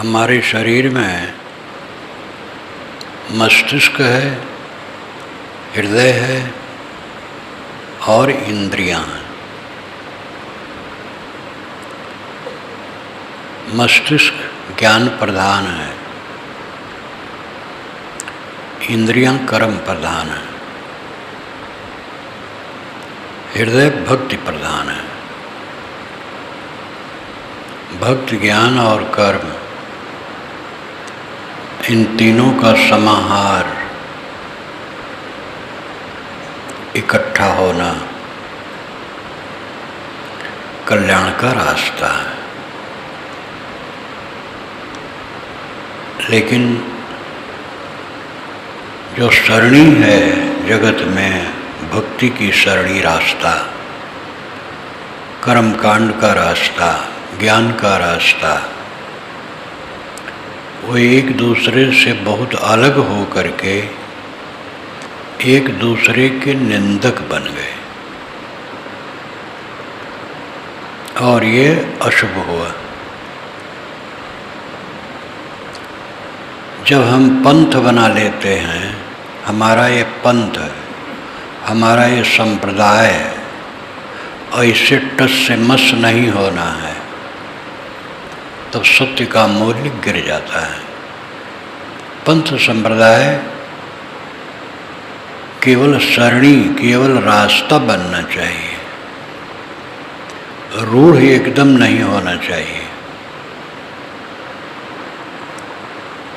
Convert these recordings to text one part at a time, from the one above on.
हमारे शरीर में मस्तिष्क है, हृदय है और इंद्रियां हैं। मस्तिष्क ज्ञान प्रधान है, इंद्रियां कर्म प्रधान है, हृदय भक्ति प्रधान है। भक्ति, ज्ञान और कर्म, इन तीनों का समाहार, इकट्ठा होना कल्याण का रास्ता है। लेकिन जो सरणी है जगत में, भक्ति की सरणी रास्ता, कर्म कांड का रास्ता, ज्ञान का रास्ता, वो एक दूसरे से बहुत अलग हो करके एक दूसरे के निंदक बन गए और ये अशुभ हुआ। जब हम पंथ बना लेते हैं, हमारा ये पंथ है, हमारा ये संप्रदाय है, ऐसे टस से मस नहीं होना है, तब सत्य का मूल्य गिर जाता है। पंथ संप्रदाय केवल सरणी, केवल रास्ता बनना चाहिए, रूढ़ एकदम नहीं होना चाहिए।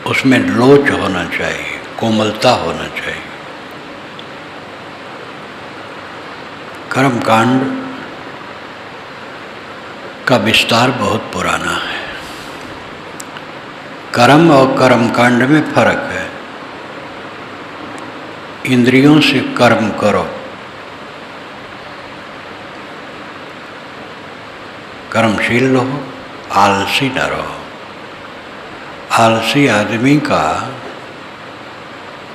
उसमें लोच होना चाहिए, कोमलता होना चाहिए। कर्मकांड का विस्तार बहुत पुराना है। कर्म और कर्मकांड में फर्क है। इंद्रियों से कर्म करो, कर्मशील रहो, आलसी न रहो। आलसी आदमी का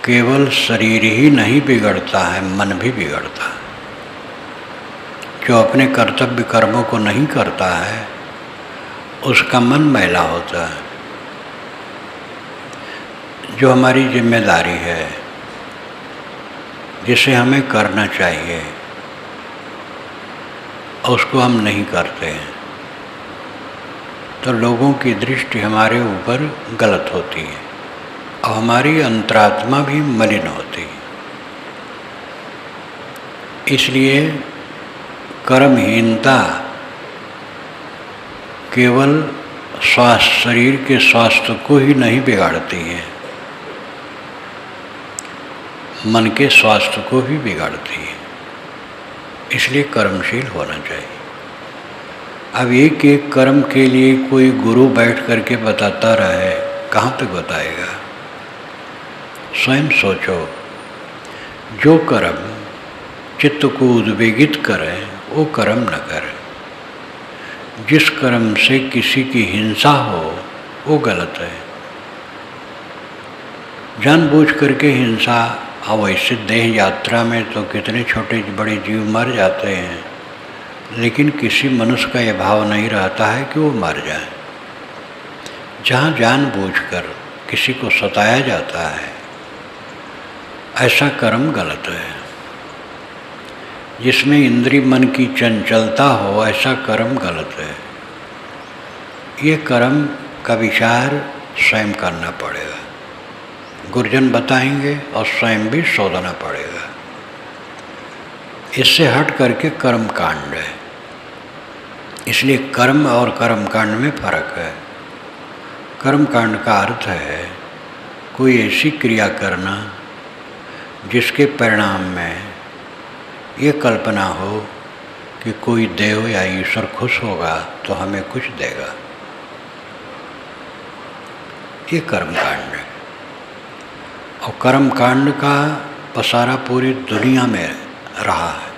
केवल शरीर ही नहीं बिगड़ता है, मन भी बिगड़ता है। जो अपने कर्तव्य कर्मों को नहीं करता है, उसका मन मैला होता है। जो हमारी जिम्मेदारी है, जिसे हमें करना चाहिए, और उसको हम नहीं करते हैं, तो लोगों की दृष्टि हमारे ऊपर गलत होती है और हमारी अंतरात्मा भी मलिन होती है। इसलिए कर्महीनता केवल स्वास्थ्य, शरीर के स्वास्थ्य को ही नहीं बिगाड़ती है, मन के स्वास्थ्य को भी बिगाड़ती है। इसलिए कर्मशील होना चाहिए। अब एक एक कर्म के लिए कोई गुरु बैठ करके बताता रहे, कहाँ तक बताएगा? स्वयं सोचो। जो कर्म चित्त को उद्वेगित करे वो कर्म न करे। जिस कर्म से किसी की हिंसा हो वो गलत है। जानबूझ करके हिंसा, अब ऐसे देह यात्रा में तो कितने छोटे बड़े जीव मर जाते हैं, लेकिन किसी मनुष्य का यह भाव नहीं रहता है कि वो मर जाए। जहाँ जानबूझकर किसी को सताया जाता है, ऐसा कर्म गलत है। जिसमें इंद्रिय मन की चंचलता हो, ऐसा कर्म गलत है। ये कर्म का विचार स्वयं करना पड़ेगा। गुरुजन बताएंगे और स्वयं भी सोचना पड़ेगा। इससे हट करके कर्म कांड है। इसलिए कर्म और कर्म कांड में फर्क है। कर्म कांड का अर्थ है कोई ऐसी क्रिया करना जिसके परिणाम में ये कल्पना हो कि कोई देव या ईश्वर खुश होगा तो हमें कुछ देगा। ये कर्मकांड है। और कर्मकांड का पसारा पूरी दुनिया में रहा है।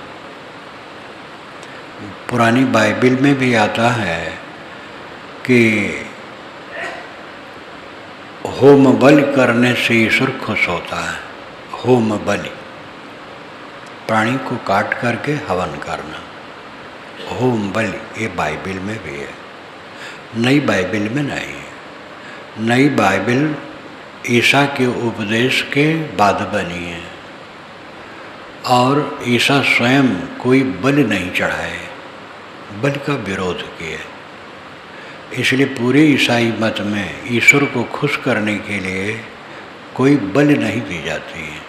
पुरानी बाइबल में भी आता है कि होम बलि करने से ईश्वर खुश होता है। होम बलि, प्राणी को काट करके हवन करना, होम बलि, ये बाइबल में भी है, नई बाइबल में नहीं है। नई बाइबल ईसा के उपदेश के बाद बनी है और ईसा स्वयं कोई बलि नहीं चढ़ाए, बलि का विरोध किए। इसलिए पूरे ईसाई मत में ईश्वर को खुश करने के लिए कोई बलि नहीं दी जाती है।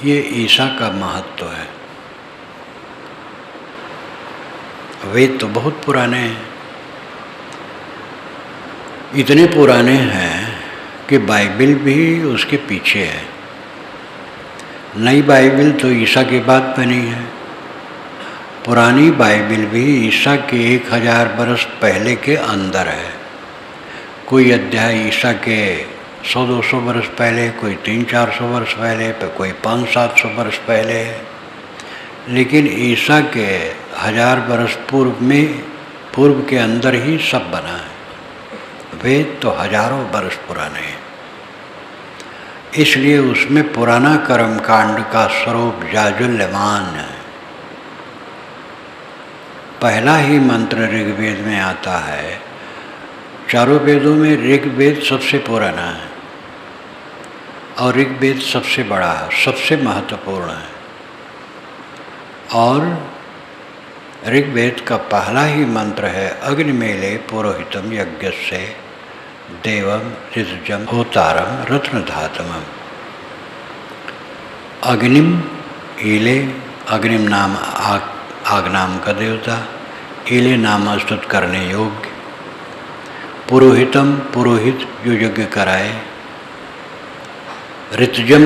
ये ईसा का महत्व है। वेद तो बहुत पुराने हैं, इतने पुराने हैं कि बाइबल भी उसके पीछे है। नई बाइबल तो ईसा के बाद बनी है, पुरानी बाइबल भी ईसा के 1000 बरस पहले के अंदर है। कोई अध्याय ईसा के 100-200 बरस पहले, कोई 300-400 वर्ष पहले, तो कोई 500-700 वर्ष पहले है। लेकिन ईसा के 1000 बरस पूर्व के अंदर ही सब बना है। वेद तो हजारों बरस पुराने हैं, इसलिए उसमें पुराना कर्मकांड का स्वरूप जाजुल्यमान है। पहला ही मंत्र ऋग्वेद में आता है। चारों वेदों में ऋग्वेद सबसे पुराना है और ऋग्वेद सबसे बड़ा है, सबसे महत्वपूर्ण है। और ऋग्वेद का पहला ही मंत्र है अग्निमेले पुरोहितम यज्ञस्य देवम ऋतजम होतारम रत्नधातमम। अग्निम ईले, अग्निम नाम आग नाम का देवता, ईले नाम स्तुत करने योग्य, पुरोहितम पुरोहित जो यज्ञ कराए, ऋतजम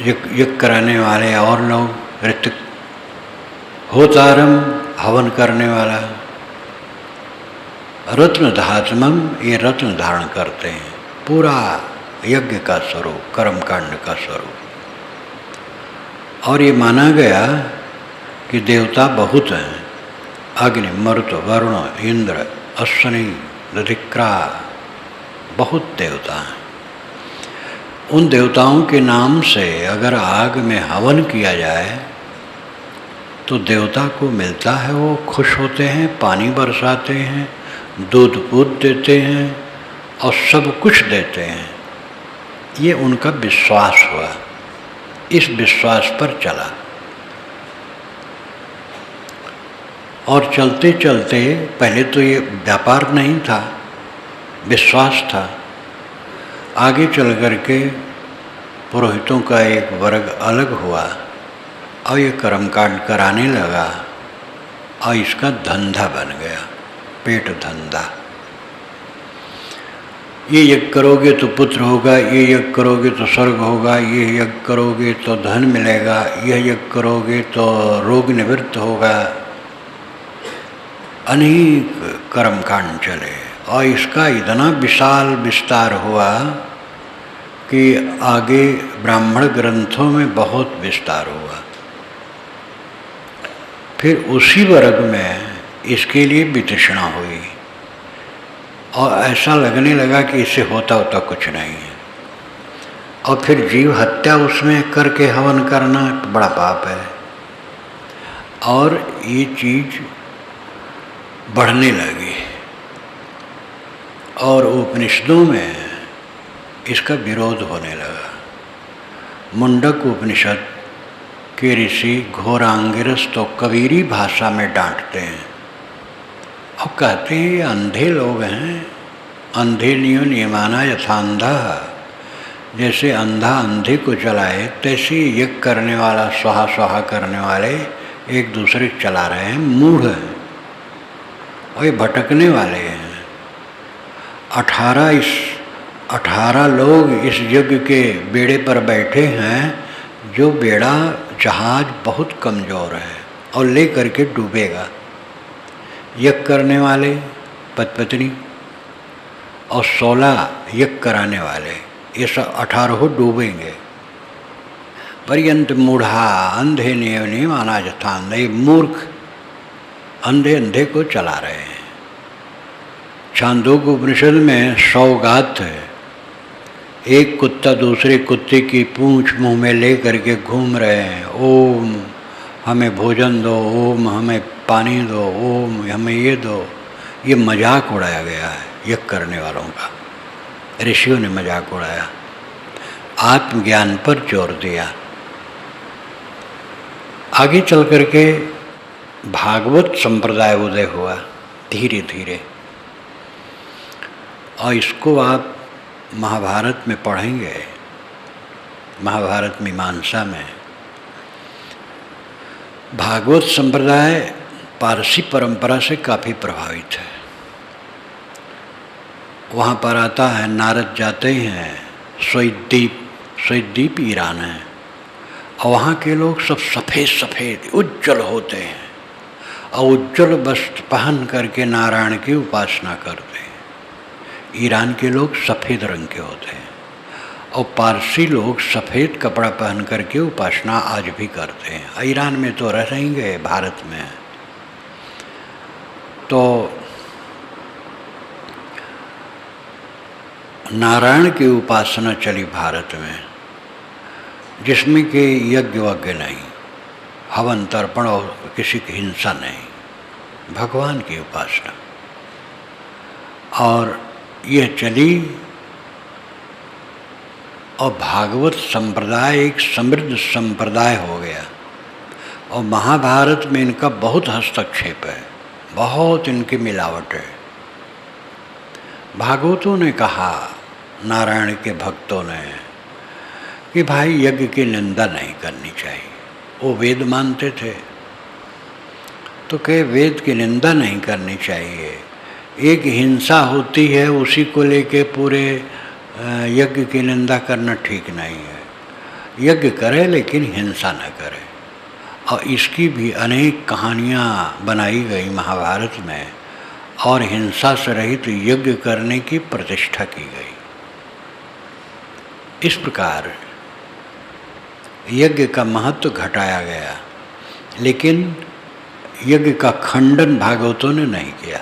यज्ञ कराने वाले और लोग, ऋत होतारम हवन करने वाला, रत्न धातमम ये रत्न धारण करते हैं। पूरा यज्ञ का स्वरूप, कर्मकांड का स्वरूप। और ये माना गया कि देवता बहुत हैं, अग्नि, मरुत, वरुण, इंद्र, अश्वनी, दधिक्रा, बहुत देवता हैं। उन देवताओं के नाम से अगर आग में हवन किया जाए तो देवता को मिलता है, वो खुश होते हैं, पानी बरसाते हैं, दूध पूत देते हैं और सब कुछ देते हैं। ये उनका विश्वास हुआ, इस विश्वास पर चला और चलते चलते, पहले तो ये व्यापार नहीं था, विश्वास था। आगे चल कर के पुरोहितों का एक वर्ग अलग हुआ और ये कर्मकांड कराने लगा और इसका धंधा बन गया, पेट धंधा। ये यज्ञ करोगे तो पुत्र होगा, ये यज्ञ करोगे तो स्वर्ग होगा, ये यज्ञ करोगे तो धन मिलेगा, यह यज्ञ करोगे तो रोग निवृत्त होगा। अनेक कर्मकांड चले और इसका इतना विशाल विस्तार हुआ कि आगे ब्राह्मण ग्रंथों में बहुत विस्तार हुआ। फिर उसी वर्ग में इसके लिए वितृष्णा हुई और ऐसा लगने लगा कि इससे होता कुछ नहीं है। और फिर जीव हत्या उसमें करके हवन करना बड़ा पाप है। और ये चीज़ बढ़ने लगी और उपनिषदों में इसका विरोध होने लगा। मुंडक उपनिषद के ऋषि घोरांगिरस तो कबीरी भाषा में डांटते हैं और कहते हैं ये अंधे लोग हैं, अंधे नियो नियमाना यथांधा। जैसे अंधा अंधे को चलाए तैसे यज्ञ करने वाला, स्वाहा स्वाहा करने वाले एक दूसरे को चला रहे हैं, मूढ़ हैं और ये भटकने वाले हैं। 18 लोग इस यज्ञ के बेड़े पर बैठे हैं, जो बेड़ा जहाज बहुत कमज़ोर है और ले करके डूबेगा। यज्ञ करने वाले पत्नी और 16 यज्ञ कराने वाले, ये सब 18 डूबेंगे। पर्यंत मूढ़ा अंधे ने माना जथान, ये मूर्ख अंधे अंधे को चला रहे हैं। छांदोग्य उपनिषद में 100 गाथ है। एक कुत्ता दूसरे कुत्ते की पूंछ मुंह में ले करके घूम रहे हैं, ओम हमें भोजन दो, ओम हमें पानी दो, ओम हमें ये दो। ये मजाक उड़ाया गया है यज्ञ करने वालों का। ऋषियों ने मजाक उड़ाया, आत्मज्ञान पर जोर दिया। आगे चल कर के भागवत संप्रदाय उदय हुआ धीरे धीरे, और इसको आप महाभारत में पढ़ेंगे, महाभारत मीमांसा में। भागवत संप्रदाय पारसी परंपरा से काफ़ी प्रभावित है। वहाँ पर आता है, नारद जाते हैं स्वद्वीप ईरान है, और वहाँ के लोग सब सफ़ेद सफ़ेद उज्जवल होते हैं, और उज्जवल वस्त्र पहन करके नारायण की उपासना करते हैं। ईरान के लोग सफ़ेद रंग के होते हैं, और पारसी लोग सफ़ेद कपड़ा पहन करके उपासना आज भी करते हैं। ईरान में तो रह नहीं गए, भारत में। तो नारायण की उपासना चली भारत में, जिसमें कि यज्ञ वज्ञ नहीं, हवन तर्पण और किसी की हिंसा नहीं, भगवान की उपासना। और यह चली, और भागवत संप्रदाय एक समृद्ध संप्रदाय हो गया। और महाभारत में इनका बहुत हस्तक्षेप है, बहुत इनकी मिलावट है। भागवतों ने कहा, नारायण के भक्तों ने, कि भाई यज्ञ की निंदा नहीं करनी चाहिए। वो वेद मानते थे, तो कहे वेद की निंदा नहीं करनी चाहिए। एक हिंसा होती है, उसी को लेके पूरे यज्ञ की निंदा करना ठीक नहीं है। यज्ञ करे लेकिन हिंसा न करे। और इसकी भी अनेक कहानियाँ बनाई गई महाभारत में, और हिंसा से रहित यज्ञ करने की प्रतिष्ठा की गई। इस प्रकार यज्ञ का महत्व घटाया गया, लेकिन यज्ञ का खंडन भागवतों ने नहीं किया।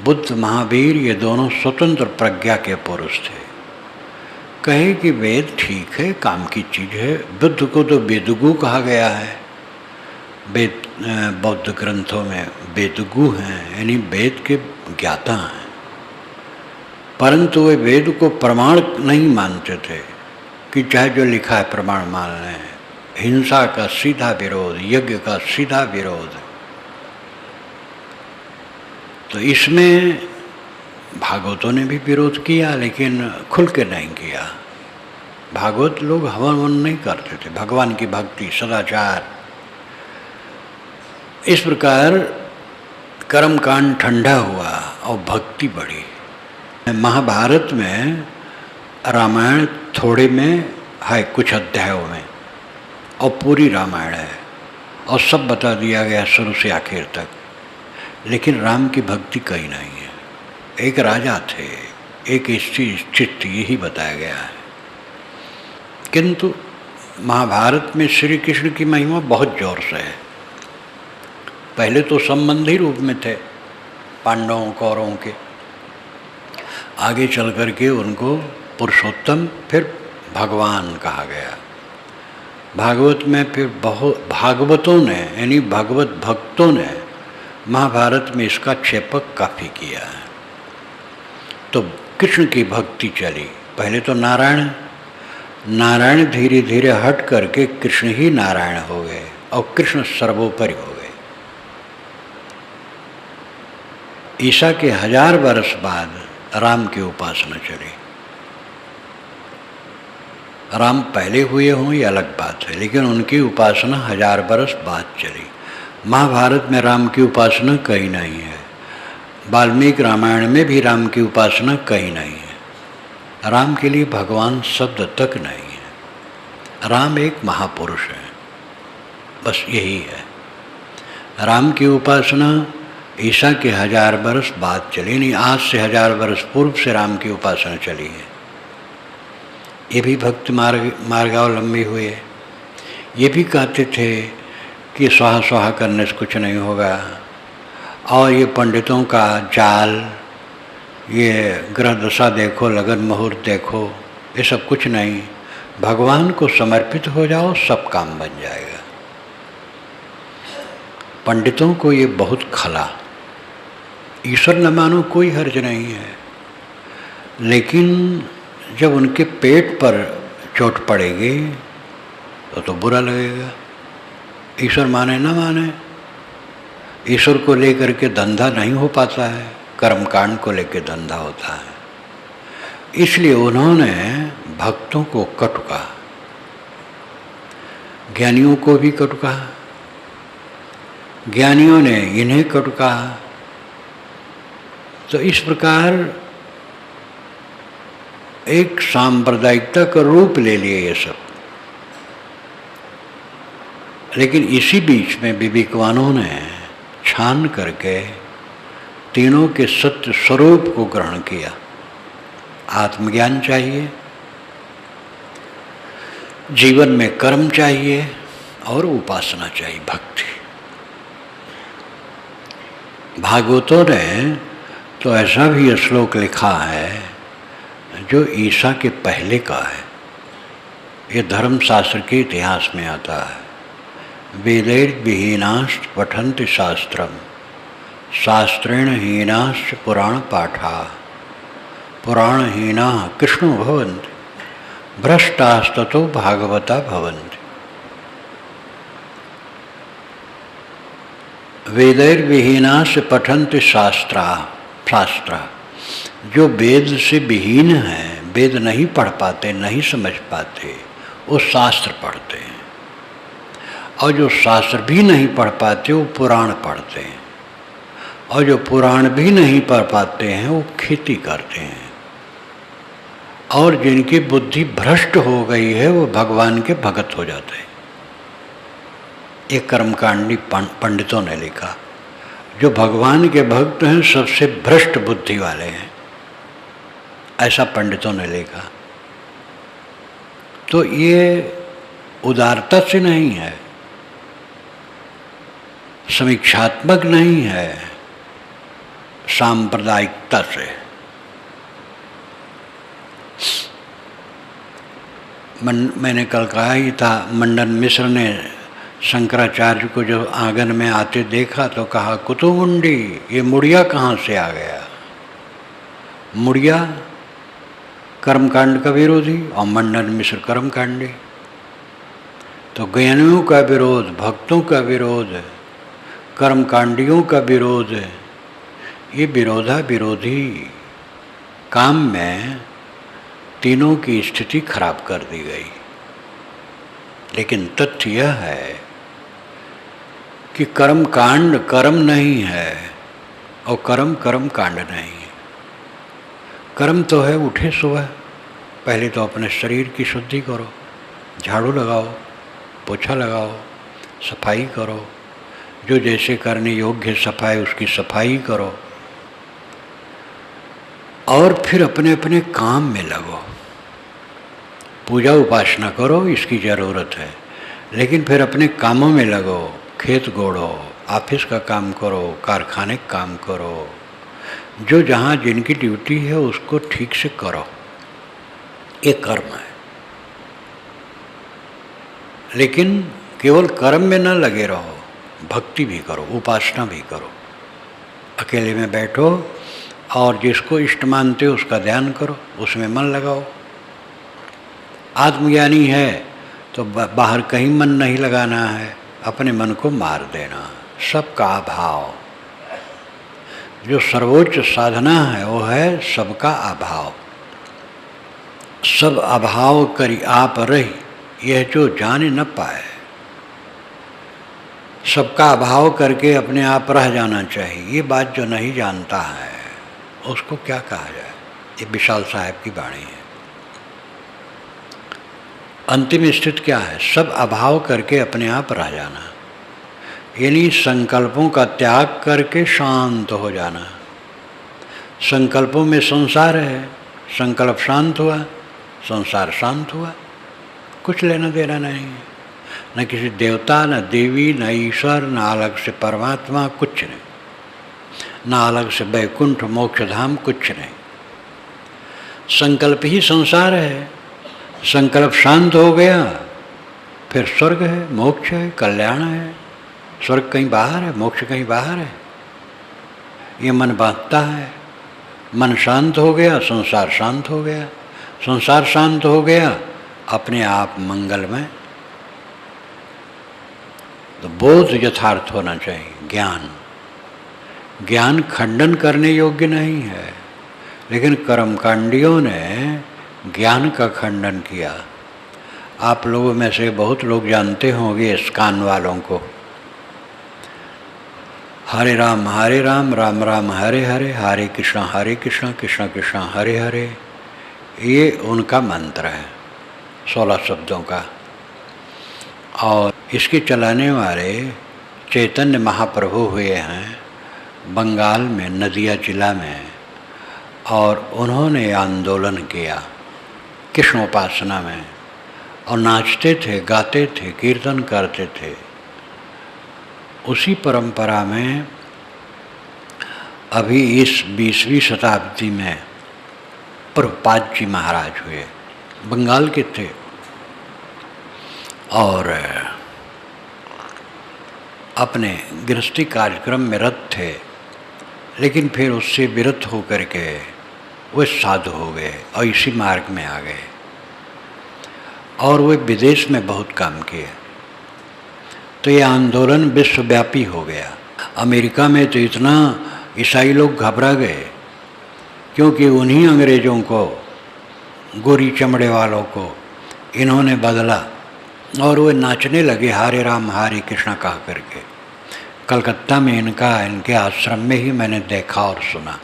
बुद्ध, महावीर ये दोनों स्वतंत्र प्रज्ञा के पुरुष थे। कहे कि वेद ठीक है, काम की चीज़ है। बुद्ध को तो वेदगु कहा गया है, वेद बौद्ध ग्रंथों में वेदगु हैं, यानी वेद के ज्ञाता हैं। परंतु वे वेद को प्रमाण नहीं मानते थे कि चाहे जो लिखा है प्रमाण मान लें। हिंसा का सीधा विरोध, यज्ञ का सीधा विरोध। तो इसमें भागवतों ने भी विरोध किया, लेकिन खुल के नहीं किया। भागवत लोग हवन वन नहीं करते थे, भगवान की भक्ति, सदाचार। इस प्रकार कर्मकांड ठंडा हुआ और भक्ति बढ़ी। महाभारत में, रामायण थोड़े में है, कुछ अध्यायों में, और पूरी रामायण है, और सब बता दिया गया शुरू से आखिर तक। लेकिन राम की भक्ति कहीं नहीं है। एक राजा थे, एक स्थिति थी, यही बताया गया है। किंतु महाभारत में श्री कृष्ण की महिमा बहुत जोर से है। पहले तो संबंधी रूप में थे पांडवों कौरवों के, आगे चल कर के उनको पुरुषोत्तम, फिर भगवान कहा गया। भागवत में फिर बहुत भागवतों ने, यानी भागवत भक्तों ने महाभारत में इसका क्षेपक काफ़ी किया है। तो कृष्ण की भक्ति चली। पहले तो नारायण धीरे धीरे हट करके कृष्ण ही नारायण हो गए, और कृष्ण सर्वोपरि हो गए। ईसा के 1000 वर्ष बाद राम की उपासना चली। राम पहले हुए हों ये अलग बात है, लेकिन उनकी उपासना 1000 वर्ष बाद चली। महाभारत में राम की उपासना कहीं नहीं है। वाल्मीकि रामायण में भी राम की उपासना कहीं नहीं है। राम के लिए भगवान शब्द तक नहीं है। राम एक महापुरुष है, बस यही है। राम की उपासना ईसा के 1000 वर्ष बाद चली, नहीं आज से 1000 वर्ष पूर्व से राम की उपासना चली है। ये भी भक्त मार्गावलंबी हुए। ये भी कहते थे कि स्वाहा स्वाहा करने से कुछ नहीं होगा, और ये पंडितों का जाल, ये ग्रह दशा देखो, लगन मुहूर्त देखो, ये सब कुछ नहीं। भगवान को समर्पित हो जाओ, सब काम बन जाएगा। पंडितों को ये बहुत खला, ईश्वर न मानो कोई हर्ज नहीं है, लेकिन जब उनके पेट पर चोट पड़ेगी तो बुरा लगेगा। ईश्वर माने न माने, ईश्वर को लेकर के धंधा नहीं हो पाता है, कर्मकांड को लेकर धंधा होता है। इसलिए उन्होंने भक्तों को कटु कहा, ज्ञानियों को भी कटु कहा, ज्ञानियों ने इन्हें कटु कहा। तो इस प्रकार एक सांप्रदायिकता का रूप ले लिए ये सब। लेकिन इसी बीच में विवेकवानों ने छान करके तीनों के सत्य स्वरूप को ग्रहण किया। आत्मज्ञान चाहिए, जीवन में कर्म चाहिए और उपासना चाहिए, भक्ति। भागवतों ने तो ऐसा भी श्लोक लिखा है जो ईसा के पहले का है। ये धर्मशास्त्र के इतिहास में आता है। वेदैर्विहीनाश्च पठन्ति शास्त्रम, शास्त्रेण हीनाश्च पुराण पाठा, पुराणहीना कृष्णो भवन्ति, भ्रष्टास्ततो भागवता भवन्ति। वेदैर्विहीनाश्च पठन्ति शास्त्र, जो वेद से विहीन हैं, वेद नहीं पढ़ पाते, नहीं समझ पाते, वो शास्त्र पढ़ते हैं। और जो शास्त्र भी नहीं पढ़ पाते वो पुराण पढ़ते हैं। और जो पुराण भी नहीं पढ़ पाते हैं वो खेती करते हैं। और जिनकी बुद्धि भ्रष्ट हो गई है वो भगवान के भगत हो जाते हैं। ये कर्मकांडी पंडितों ने लिखा, जो भगवान के भक्त हैं सबसे भ्रष्ट बुद्धि वाले हैं, ऐसा पंडितों ने लिखा। तो ये उदारता से नहीं है, समीक्षात्मक नहीं है, सांप्रदायिकता से। मैंने कल कहा ही था, मंडन मिश्र ने शंकराचार्य को जो आंगन में आते देखा तो कहा, कुतुमुंडी, ये मुड़िया कहाँ से आ गया? मुड़िया कर्मकांड का विरोधी और मंडन मिश्र कर्मकांडी। तो ज्ञानियों का विरोध, भक्तों का विरोध, कर्मकांडियों का विरोध, ये विरोधी काम में तीनों की स्थिति खराब कर दी गई। लेकिन तथ्य यह है कि कर्म कांड कर्म नहीं है और कर्म कर्म कांड नहीं है। कर्म तो है उठे सुबह, पहले तो अपने शरीर की शुद्धि करो, झाड़ू लगाओ, पोछा लगाओ, सफाई करो, जो जैसे करने योग्य सफाई उसकी सफाई करो, और फिर अपने अपने काम में लगो। पूजा उपासना करो, इसकी ज़रूरत है, लेकिन फिर अपने कामों में लगो। खेत गोड़ो, ऑफिस का काम करो, कारखाने का काम करो, जो जहाँ जिनकी ड्यूटी है उसको ठीक से करो, ये कर्म है। लेकिन केवल कर्म में न लगे रहो, भक्ति भी करो, उपासना भी करो। अकेले में बैठो और जिसको इष्ट मानते हो उसका ध्यान करो, उसमें मन लगाओ। आत्मज्ञानी है तो बाहर कहीं मन नहीं लगाना है, अपने मन को मार देना। सबका अभाव, जो सर्वोच्च साधना है वो है सबका अभाव। सब अभाव करी आप रही, यह जो जाने न पाए। सबका अभाव करके अपने आप रह जाना चाहिए, ये बात जो नहीं जानता है उसको क्या कहा जाए। ये विशाल साहब की वाणी है। अंतिम स्थिति क्या है? सब अभाव करके अपने आप रह जाना, यानी संकल्पों का त्याग करके शांत हो जाना। संकल्पों में संसार है, संकल्प शांत हुआ, संसार शांत हुआ, कुछ लेना देना नहीं है। न किसी देवता, न देवी, न ईश्वर, न अलग से परमात्मा, कुछ नहीं। न अलग से वैकुंठ मोक्षधाम, कुछ नहीं। संकल्प ही संसार है। संकल्प शांत हो गया फिर स्वर्ग है, मोक्ष है, कल्याण है। स्वर्ग कहीं बाहर है, मोक्ष कहीं बाहर है। ये मन बांधता है। मन शांत हो गया, संसार शांत हो गया। संसार शांत हो गया, अपने आप मंगलमय। तो बोध यथार्थ होना चाहिए। ज्ञान, ज्ञान खंडन करने योग्य नहीं है, लेकिन कर्मकांडियों ने ज्ञान का खंडन किया। आप लोगों में से बहुत लोग जानते होंगे इस्कान वालों को। हरे राम राम राम हरे हरे, हरे कृष्ण कृष्ण कृष्ण हरे हरे, ये उनका मंत्र है 16 शब्दों का। और इसके चलाने वाले चैतन्य महाप्रभु हुए हैं बंगाल में, नदिया जिला में, और उन्होंने आंदोलन किया कृष्णोपासना में, और नाचते थे, गाते थे, कीर्तन करते थे। उसी परंपरा में अभी इस 20वीं शताब्दी में प्रभुपाद जी महाराज हुए, बंगाल के थे, और अपने गृहस्थी कार्यक्रम में रत थे, लेकिन फिर उससे विरत होकर के वे साधु हो गए और इसी मार्ग में आ गए, और वे विदेश में बहुत काम किए। तो ये आंदोलन विश्वव्यापी हो गया। अमेरिका में तो इतना ईसाई लोग घबरा गए, क्योंकि उन्हीं अंग्रेज़ों को, गोरी चमड़े वालों को इन्होंने बदला, और वे नाचने लगे हरे राम हरे कृष्ण कह करके। कलकत्ता में इनके आश्रम में ही मैंने देखा और सुना।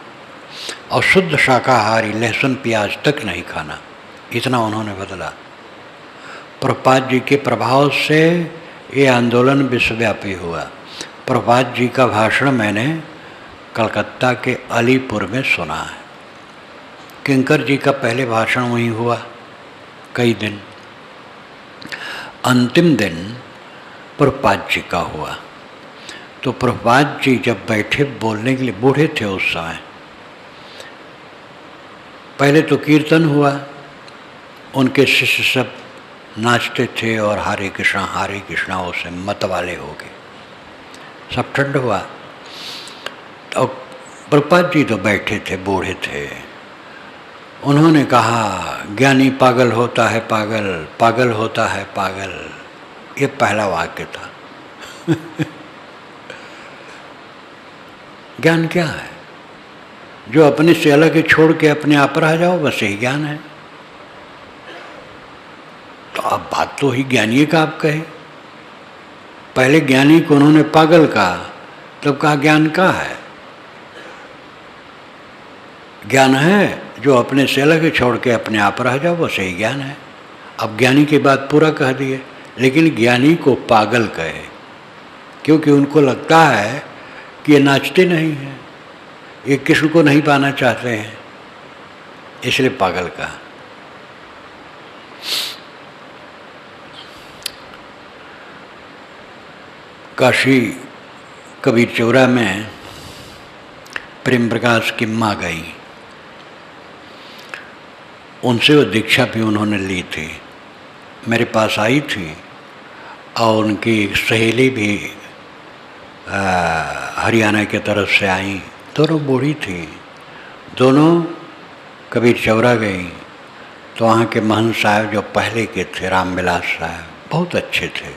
और शुद्ध शाकाहारी, लहसुन प्याज तक नहीं खाना, इतना उन्होंने बदला। प्रभुपाद जी के प्रभाव से ये आंदोलन विश्वव्यापी हुआ। प्रभुपाद जी का भाषण मैंने कलकत्ता के अलीपुर में सुना है। किंकर जी का पहले भाषण वहीं हुआ कई दिन। अंतिम दिन प्रभुपाद जी का हुआ। तो प्रभुपाद जी जब बैठे बोलने के लिए, बूढ़े थे उस समय, पहले तो कीर्तन हुआ, उनके शिष्य सब नाचते थे और हरे कृष्णा उसे मत वाले हो गए, सब ठंड हुआ। तो प्रभुपाद जी तो बैठे थे, बूढ़े थे, उन्होंने कहा ज्ञानी पागल होता है पागल, पागल होता है पागल। ये पहला वाक्य था। ज्ञान क्या है? जो अपने से अलग छोड़ के अपने आप रह जाओ, बस यही ज्ञान है। तो अब बात तो ही ज्ञानी का आप कहे। पहले ज्ञानी को उन्होंने पागल कहा, तब कहा ज्ञान का है? ज्ञान है जो अपने से अलग छोड़ के अपने आप रह जाओ, बस यही ज्ञान है। अब ज्ञानी की बात पूरा कह दिए, लेकिन ज्ञानी को पागल कहे, क्योंकि उनको लगता है कि ये नाचते नहीं हैं, ये कृष्ण को नहीं पाना चाहते हैं, इसलिए पागल कहा। काशी कबीर चौरा में प्रेम प्रकाश की माँ गई, उनसे वो दीक्षा भी उन्होंने ली थी, मेरे पास आई थी। और उनकी सहेली भी हरियाणा की तरफ से आई, दोनों बूढ़ी थी, दोनों कबीर चौरा गई। तो वहाँ के महंत साहब जो पहले के थे, राम विलास साहब, बहुत अच्छे थे,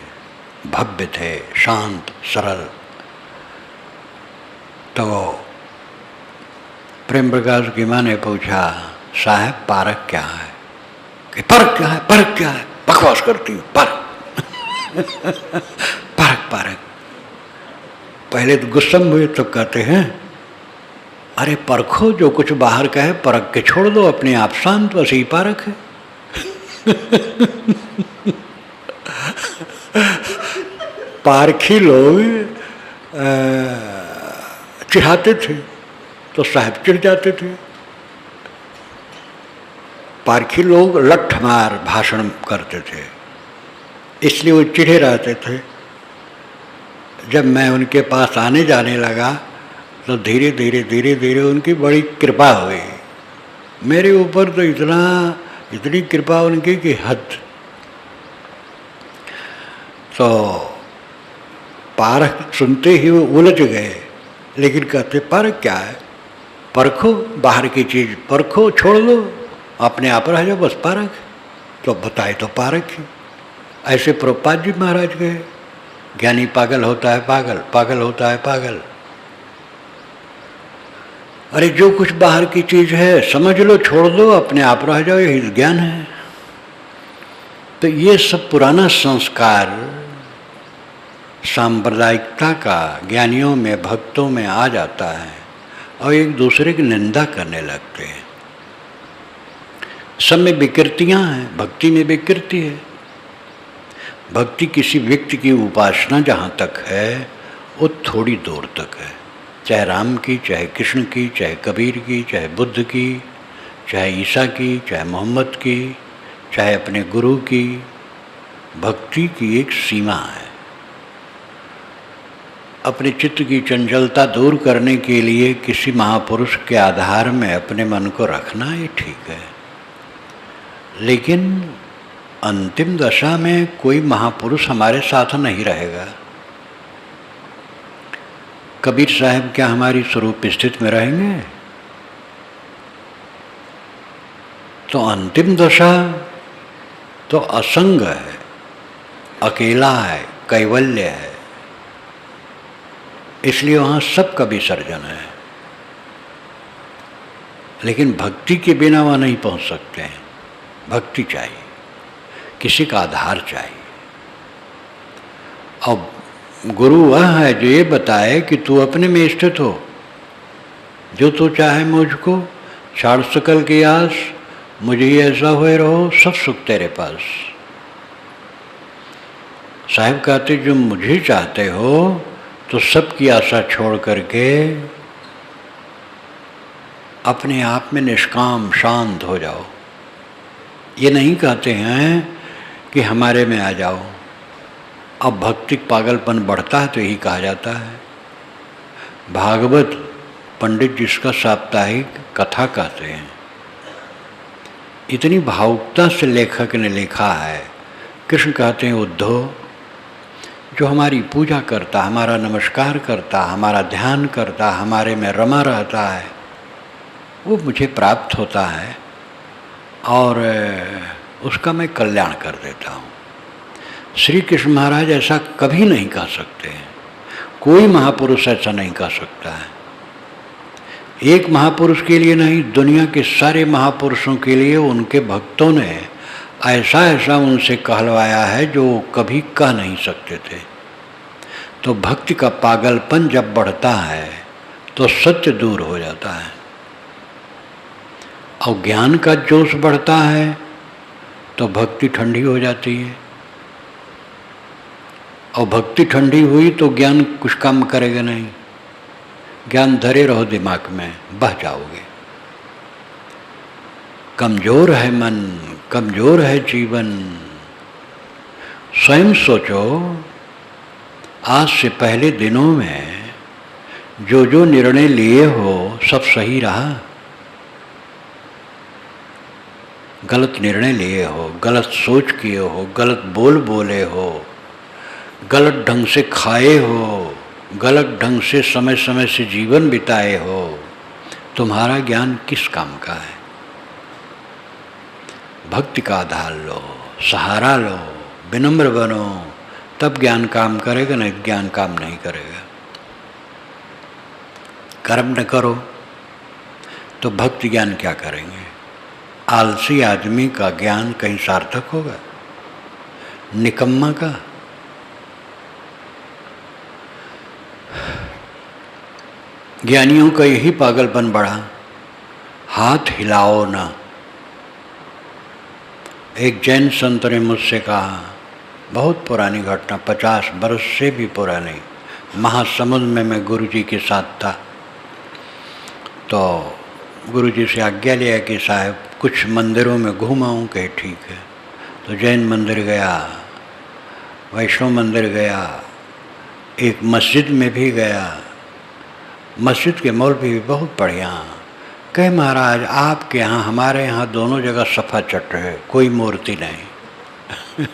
भव्य थे, शांत सरल। तो प्रेम प्रकाश की माँ ने पूछा, साहब पारक क्या है? कि पारक क्या है? पारक क्या है? बकवास करती हूँ, पारक। Park park. पहले तो गुस्सा हुए, तो कहते हैं अरे परखो, जो कुछ बाहर का है परख के छोड़ दो, अपने आप शांत, बस ही पारक है। पारखी लोग चिढ़ाते थे तो साहब चिढ़ जाते थे। पारखी लोग लठमार भाषण करते थे, इसलिए वो चिढ़े रहते थे। जब मैं उनके पास आने जाने लगा तो धीरे धीरे उनकी बड़ी कृपा हुई मेरे ऊपर। तो इतनी कृपा उनकी कि हद। तो पारक सुनते ही वो उलझ गए, लेकिन कहते परख क्या है, परखो, बाहर की चीज़ परखो, छोड़ दो, अपने आप रह जाओ, बस पारख। तो बताए तो पारख ही। ऐसे प्रभुपाद जी महाराज गए, ज्ञानी पागल होता है पागल, पागल होता है पागल। अरे जो कुछ बाहर की चीज़ है समझ लो, छोड़ दो, अपने आप रह जाओ, यही ज्ञान है। तो ये सब पुराना संस्कार सांप्रदायिकता का ज्ञानियों में, भक्तों में आ जाता है और एक दूसरे की निंदा करने लगते हैं। सब में विकृतियाँ हैं, भक्ति में विकृति है। भक्ति किसी व्यक्ति की उपासना जहाँ तक है वो थोड़ी दूर तक है, चाहे राम की, चाहे कृष्ण की, चाहे कबीर की, चाहे बुद्ध की, चाहे ईसा की, चाहे मोहम्मद की, चाहे अपने गुरु की। भक्ति की एक सीमा है। अपने चित्त की चंचलता दूर करने के लिए किसी महापुरुष के आधार में अपने मन को रखना ये ठीक है, लेकिन अंतिम दशा में कोई महापुरुष हमारे साथ नहीं रहेगा। कबीर साहब क्या हमारी स्वरूप स्थिति में रहेंगे? तो अंतिम दशा तो असंग है, अकेला है, कैवल्य है, इसलिए वहाँ सबका विसर्जन है। लेकिन भक्ति के बिना वहाँ नहीं पहुँच सकते हैं। भक्ति चाहिए, किसी का आधार चाहिए। अब गुरु वह है जो ये बताए कि तू अपने में स्थित हो, जो तू चाहे मुझको छाड़ सकल की आस, मुझे ऐसा हुए रहो, सब सुख तेरे पास। साहब कहते जो मुझे चाहते हो तो सबकी आशा छोड़ करके अपने आप में निष्काम शांत हो जाओ। ये नहीं कहते हैं कि हमारे में आ जाओ। अब भक्तिक पागलपन बढ़ता है तो यही कहा जाता है। भागवत पंडित जिसका साप्ताहिक कथा कहते हैं, इतनी भावुकता से लेखक ने लिखा है। कृष्ण कहते हैं उद्धव, जो हमारी पूजा करता, हमारा नमस्कार करता, हमारा ध्यान करता, हमारे में रमा रहता है, वो मुझे प्राप्त होता है और उसका मैं कल्याण कर देता हूँ। श्री कृष्ण महाराज ऐसा कभी नहीं कह सकते हैं, कोई महापुरुष ऐसा नहीं कह सकता है। एक महापुरुष के लिए नहीं, दुनिया के सारे महापुरुषों के लिए उनके भक्तों ने ऐसा ऐसा उनसे कहलवाया है जो कभी कह नहीं सकते थे। तो भक्ति का पागलपन जब बढ़ता है तो सत्य दूर हो जाता है, और ज्ञान का जोश बढ़ता है तो भक्ति ठंडी हो जाती है, और भक्ति ठंडी हुई तो ज्ञान कुछ काम करेगा नहीं। ज्ञान धरे रहो दिमाग में, बह जाओगे। कमजोर है मन, कमजोर है जीवन। स्वयं सोचो, आज से पहले दिनों में जो जो निर्णय लिए हो सब सही रहा? गलत निर्णय लिए हो, गलत सोच किए हो, गलत बोल बोले हो, गलत ढंग से खाए हो, गलत ढंग से समय समय से जीवन बिताए हो, तुम्हारा ज्ञान किस काम का है? भक्ति का आधार लो, सहारा लो, विनम्र बनो, तब ज्ञान काम करेगा, नहीं ज्ञान काम नहीं करेगा। कर्म न करो तो भक्ति ज्ञान क्या करेंगे? आलसी आदमी का ज्ञान कहीं सार्थक होगा? निकम्मा का? ज्ञानियों का यही पागलपन बढ़ा, हाथ हिलाओ ना। एक जैन संत ने मुझसे कहा, बहुत पुरानी घटना, 50 बरस से भी पुरानी, महासमुंद में मैं गुरुजी के साथ था। तो गुरुजी से आज्ञा लिया कि साहब कुछ मंदिरों में घूमाऊँ, कहे ठीक है। तो जैन मंदिर गया, वैष्णव मंदिर गया, एक मस्जिद में भी गया। मस्जिद के मौलवी भी बहुत बढ़िया, कहे महाराज आपके यहाँ हमारे यहाँ दोनों जगह सफ़ा चट है, कोई मूर्ति नहीं।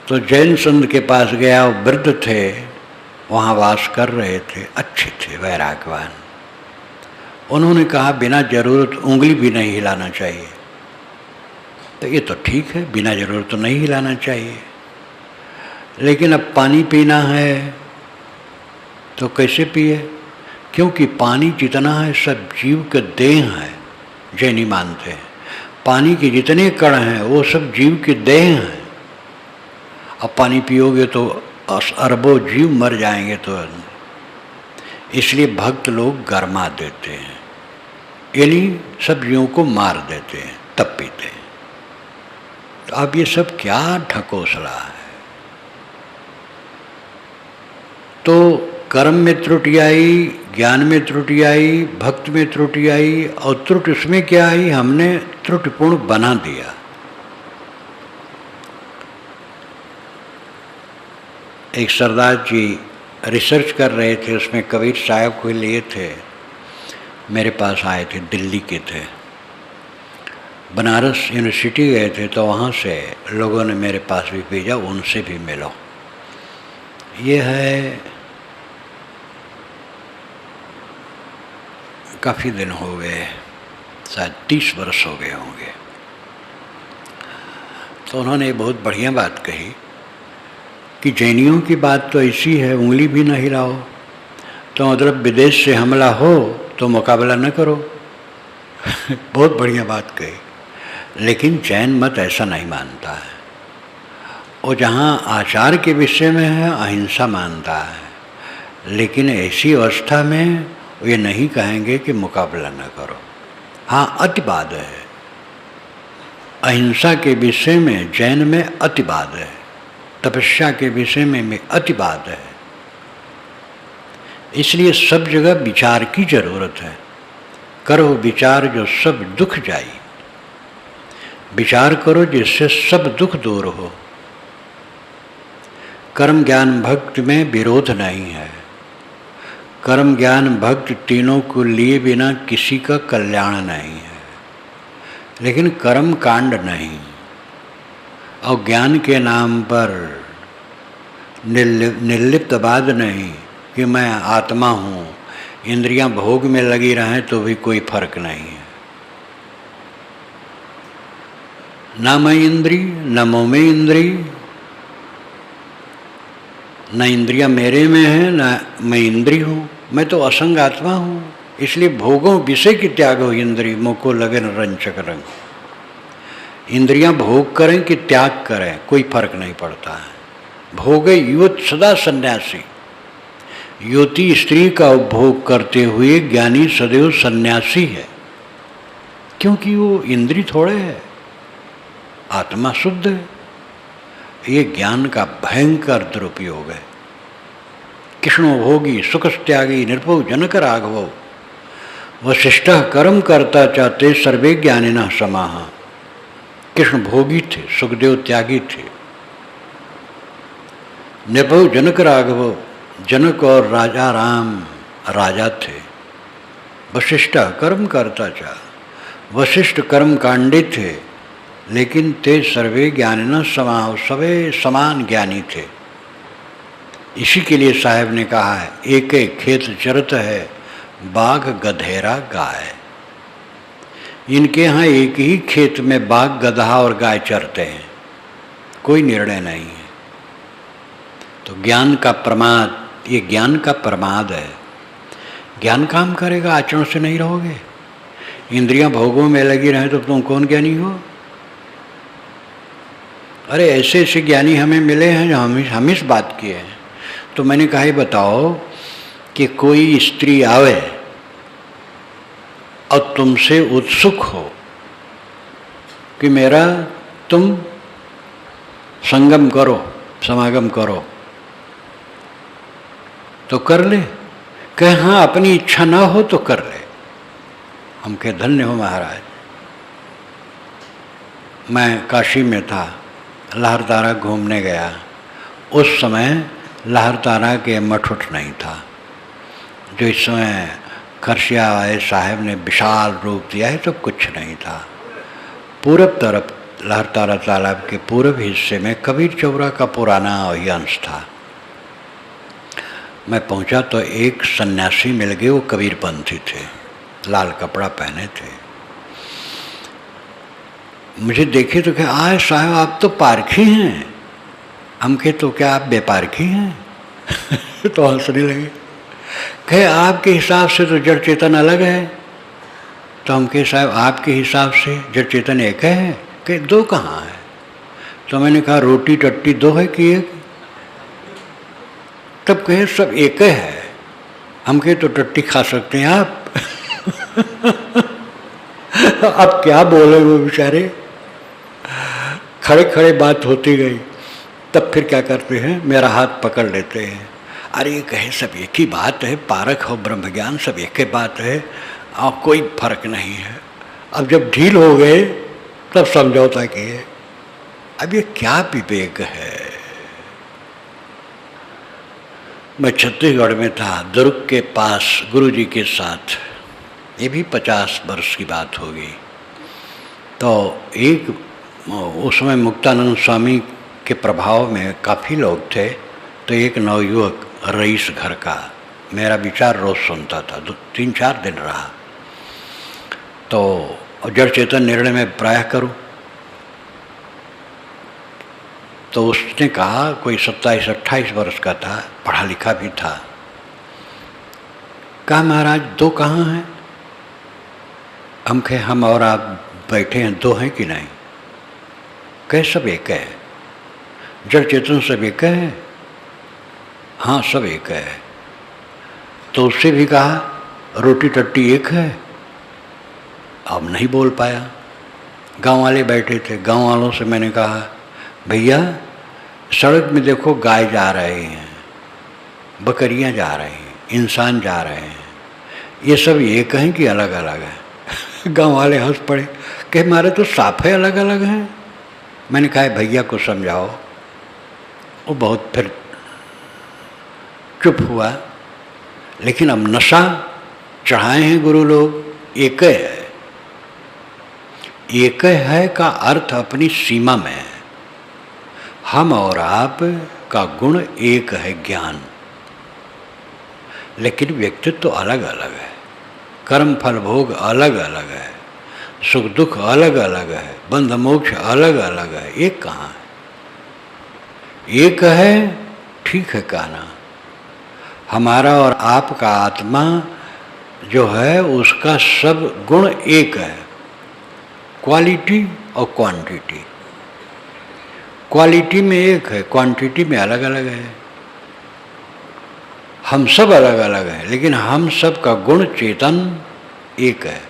तो जैन संत के पास गया, वो वृद्ध थे, वहाँ वास कर रहे थे, अच्छे थे, वैरागवान। उन्होंने कहा बिना जरूरत उंगली भी नहीं हिलाना चाहिए। तो ये तो ठीक है, बिना जरूरत तो नहीं हिलाना चाहिए, लेकिन अब पानी पीना है तो कैसे पिए? क्योंकि पानी जितना है सब जीव के देह है, जैनी मानते हैं। पानी के जितने कण हैं वो सब जीव के देह हैं। अब पानी पियोगे तो अरबों जीव मर जाएंगे। तो इसलिए भक्त लोग गरमा देते हैं, यानी सब जीवों को मार देते हैं, तब पीते हैं। तो अब ये सब क्या ढकोसला है? तो कर्म में त्रुटि आई, ज्ञान में त्रुटि आई, भक्त में त्रुटि आई, और त्रुटि उसमें क्या आई? हमने त्रुटिपूर्ण बना दिया। एक सरदार जी रिसर्च कर रहे थे, उसमें कबीर साहब को लिए थे, मेरे पास आए थे, दिल्ली के थे, बनारस यूनिवर्सिटी गए थे, तो वहाँ से लोगों ने मेरे पास भी भेजा, उनसे भी मिलो। ये है काफ़ी दिन हो गए, शायद 30 वर्ष हो गए होंगे। तो उन्होंने बहुत बढ़िया बात कही कि जैनियों की बात तो ऐसी है, उंगली भी न हिलाओ, तो मतलब विदेश से हमला हो तो मुकाबला न करो। बहुत बढ़िया बात कही। लेकिन जैन मत ऐसा नहीं मानता है। वो जहाँ आचार के विषय में है अहिंसा मानता है, लेकिन ऐसी अवस्था में ये नहीं कहेंगे कि मुकाबला न करो। हाँ, अतिवाद है अहिंसा के विषय में, जैन में अतिवाद है, तपस्या के विषय में अतिवाद है। इसलिए सब जगह विचार की जरूरत है। करो विचार जो सब दुख जाई, विचार करो जिससे सब दुख दूर हो। कर्म ज्ञान भक्ति में विरोध नहीं है। कर्म ज्ञान भक्ति तीनों को लिए बिना किसी का कल्याण नहीं है। लेकिन कर्म कांड नहीं, और ज्ञान के नाम पर निर्लिप्तवाद नहीं कि मैं आत्मा हूँ, इंद्रियां भोग में लगी रहें तो भी कोई फर्क नहीं है। न मैं इंद्री न मोह में इंद्री, न इंद्रियां मेरे में है न मैं इंद्री हूँ, मैं तो असंग आत्मा हूँ। इसलिए भोगों विषय की त्याग हो इंद्री, मुँह को लगे न रंचक रंग। इंद्रियां भोग करें कि त्याग करें कोई फर्क नहीं पड़ता है। भोगे युवत सदा सन्यासी, युवती स्त्री का उपभोग करते हुए ज्ञानी सदैव सन्यासी है, क्योंकि वो इंद्री थोड़े है, आत्मा शुद्ध है। ये ज्ञान का भयंकर दुरुपयोग है। कृष्णो भोगी सुख त्यागी निर्भो जनक राघवो, वशिष्ठ कर्म करता चाहते सर्वे ज्ञानिनः समाः। कृष्ण भोगी थे, सुखदेव त्यागी थे, निर्भव जनक राघव, जनक और राजा राम राजा थे। वशिष्ठ कर्म करता चाह, वशिष्ठ कर्म कांडी थे, लेकिन ते सर्वे ज्ञानिनः समाः, सवे समान ज्ञानी थे। इसी के लिए साहब ने कहा है, एक एक खेत चरत है बाघ गधेरा गाय। इनके यहाँ एक ही खेत में बाघ गधा और गाय चरते हैं, कोई निर्णय नहीं है। तो ज्ञान का प्रमाद, ये ज्ञान का प्रमाद है। ज्ञान काम करेगा, आचरण से नहीं रहोगे। इंद्रियां भोगों में लगी रहें तो तुम कौन ज्ञानी हो? अरे ऐसे ऐसे ज्ञानी हमें मिले हैं जो हम इस बात की है। तो मैंने कहा, बताओ कि कोई स्त्री आवे और तुमसे उत्सुक हो कि मेरा तुम संगम करो, समागम करो, तो कर ले। कहे हाँ, अपनी इच्छा ना हो तो कर ले। हम कहे धन्य हो महाराज। मैं काशी में था, लहरतारा घूमने गया। उस समय लहरतारा के मठ उठ नहीं था, जो इस समय खरसिया आए साहब ने विशाल रूप दिया है, तो कुछ नहीं था। पूरब तरफ लहरतारा तालाब के पूर्व हिस्से में कबीर चौरा का पुराना वही अंश था। मैं पहुंचा तो एक सन्यासी मिल गए, वो कबीरपंथी थे, लाल कपड़ा पहने थे। मुझे देखे तो क्या, आए साहब आप तो पारखी हैं। हम कहे तो क्या आप बेपारखी हैं? तो हंसने लगे, कहे आपके हिसाब से तो जड़ चेतन अलग है। तो हम कहे साहब आपके हिसाब से जड़ चेतन एक है? कहे दो कहाँ है? तो मैंने कहा रोटी टट्टी दो है कि एक? तब कहे सब एक है। हम कहे तो टट्टी खा सकते हैं आप? अब क्या बोले वो बेचारे, खड़े खड़े बात होती गई। तब फिर क्या करते हैं, मेरा हाथ पकड़ लेते हैं, अरे कहे सब एक ही बात है, पारक हो ब्रह्म ज्ञान सब एक ही बात है, कोई फर्क नहीं है। अब जब ढील हो गए तब समझौता किए। अब ये क्या विवेक है। मैं छत्तीसगढ़ में था, दुर्ग के पास गुरुजी के साथ, ये भी 50 वर्ष की बात होगी। तो एक उस समय मुक्तानंद स्वामी के प्रभाव में काफ़ी लोग थे। तो एक नवयुवक रईस घर का मेरा विचार रोज सुनता था, 3-4 दिन रहा। तो जड़ चेतन निर्णय में प्रायः करूं। तो उसने कहा, कोई 27-28 वर्ष का था, पढ़ा लिखा भी था, कहा महाराज दो कहाँ हैं? हम कहे हम और आप बैठे हैं, दो हैं कि नहीं? कहे सब एक है। जड़ चेतन सब एक है? हाँ सब एक है। तो उससे भी कहा रोटी टट्टी एक है? अब नहीं बोल पाया। गांव वाले बैठे थे, गांव वालों से मैंने कहा भैया सड़क में देखो गाय जा रहे हैं, बकरियां जा रही हैं, इंसान जा रहे हैं, ये सब एक हैं कि अलग अलग हैं? गांव वाले हंस पड़े, कहे हमारे तो साफ है अलग अलग हैं। मैंने कहा भैया को समझाओ। वो बहुत फिर चुप हुआ। लेकिन अब नशा चढ़ाए हैं गुरु लोग, एक है। एक है का अर्थ अपनी सीमा में है। हम और आप का गुण एक है, ज्ञान, लेकिन व्यक्तित्व तो अलग अलग है, कर्म फल भोग अलग अलग है, सुख दुख अलग अलग है, बंध मोक्ष अलग अलग है। एक कहाँ है? एक है, ठीक है कहना। हमारा और आपका आत्मा जो है उसका सब गुण एक है, क्वालिटी और क्वांटिटी। क्वालिटी में एक है, क्वांटिटी में अलग अलग है। हम सब अलग अलग हैं, लेकिन हम सब का गुण चेतन एक है,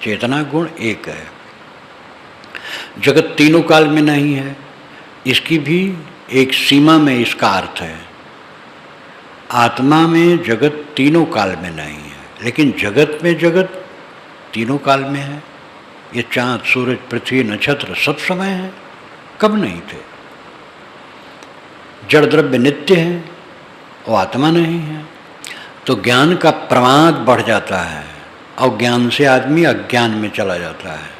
चेतना गुण एक है। जगत तीनों काल में नहीं है, इसकी भी एक सीमा में इसका अर्थ है। आत्मा में जगत तीनों काल में नहीं है, लेकिन जगत में जगत तीनों काल में है। ये चाँद सूरज पृथ्वी नक्षत्र सब समय है, कब नहीं थे। जड़ द्रव्य नित्य है, वो आत्मा नहीं है। तो ज्ञान का प्रमाद बढ़ जाता है और ज्ञान से आदमी अज्ञान में चला जाता है।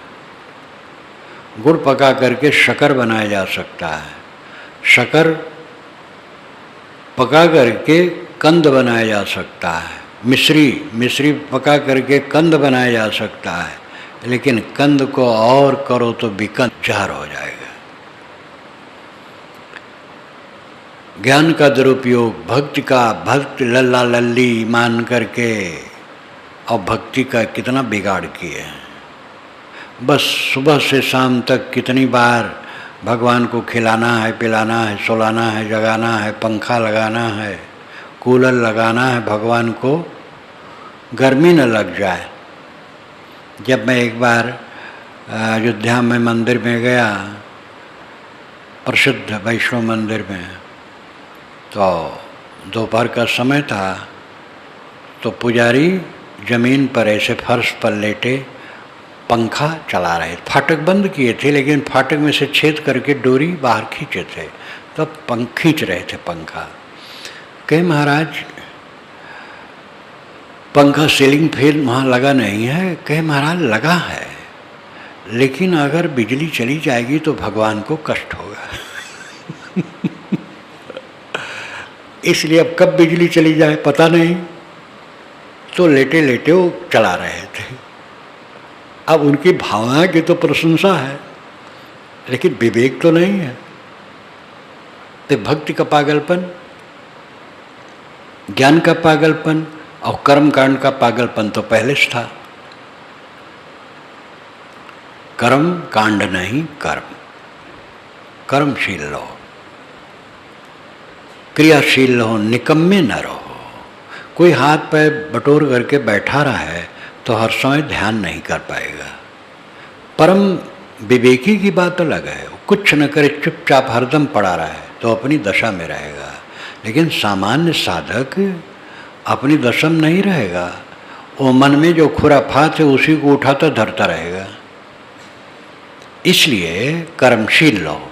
गुड़ पका करके शक्कर बनाया जा सकता है, शक्कर पका करके कंद बनाया जा सकता है, मिश्री पका करके कंद बनाया जा सकता है, लेकिन कंद को और करो तो विकंद जहर हो जाएगा। ज्ञान का दुरुपयोग भक्ति का, भक्त लल्ला लल्ली मान करके और भक्ति का कितना बिगाड़ किए हैं। बस सुबह से शाम तक कितनी बार भगवान को खिलाना है, पिलाना है, सुलाना है, जगाना है, पंखा लगाना है, कूलर लगाना है, भगवान को गर्मी न लग जाए। जब मैं एक बार अयोध्या में मंदिर में गया, प्रसिद्ध वैष्णव मंदिर में, तो दोपहर का समय था, तो पुजारी जमीन पर ऐसे फर्श पर लेटे पंखा चला रहे। फाटक बंद किए थे, लेकिन फाटक में से छेद करके डोरी बाहर खींचे थे, तब खींच रहे थे पंखा। कहे महाराज पंखा सीलिंग फैन वहाँ लगा नहीं है? कहे महाराज लगा है, लेकिन अगर बिजली चली जाएगी तो भगवान को कष्ट होगा। इसलिए अब कब बिजली चली जाए पता नहीं, तो लेटे लेटे वो चला रहे थे। अब उनकी भावना की तो प्रशंसा है, लेकिन विवेक तो नहीं है। तो भक्ति का पागलपन, ज्ञान का पागलपन और कर्म कांड का पागलपन तो पहले से था। कर्म कांड नहीं, कर्म, कर्मशील रहो, क्रियाशील रहो, निकम्मे न रहो। कोई हाथ पैर बटोर करके बैठा रहा है तो हर समय ध्यान नहीं कर पाएगा। परम विवेकी की बात अलग है, कुछ न करे चुपचाप हरदम पड़ा रहा है तो अपनी दशा में रहेगा। लेकिन सामान्य साधक अपनी दशा में नहीं रहेगा, वो मन में जो खुराफात है उसी को उठाता धरता रहेगा। इसलिए कर्मशील रहो,